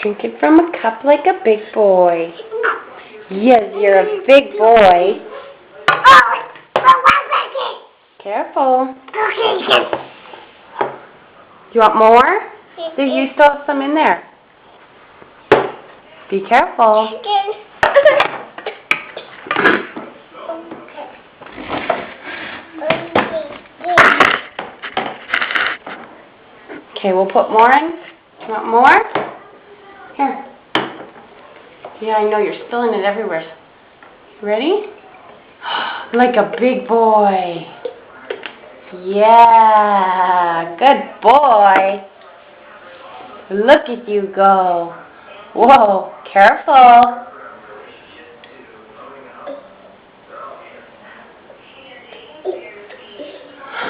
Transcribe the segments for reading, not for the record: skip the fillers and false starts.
Drinking from a cup like a big boy. Yes, you're a big boy. Careful. You want more? You still have some in there. Be careful. Okay, we'll put more in. You want more? Here. Yeah, I know, you're spilling it everywhere. Ready? Like a big boy. Yeah, good boy. Look at you go. Whoa, careful.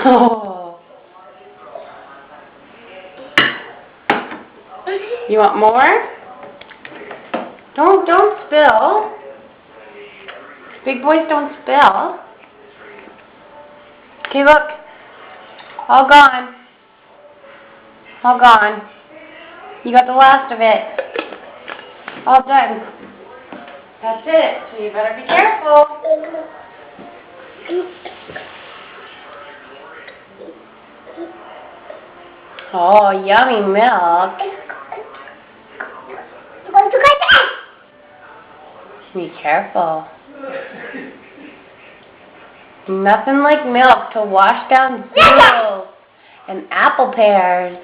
Oh. You want more? Don't spill. Big boys don't spill. Okay, look. All gone. All gone. You got the last of it. All done. That's it. So you better be careful. Oh, yummy milk. Be careful. Nothing like milk to wash down beetles and apple pears.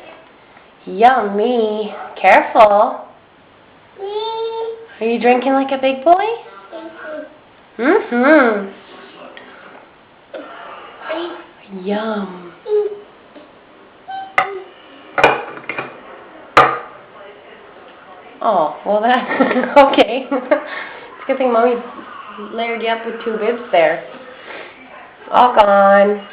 Yummy. Careful. Are you drinking like a big boy? Mm-hmm. Yum. Oh, well that's okay. It's a good thing Mommy layered you up with 2 bibs there. All gone.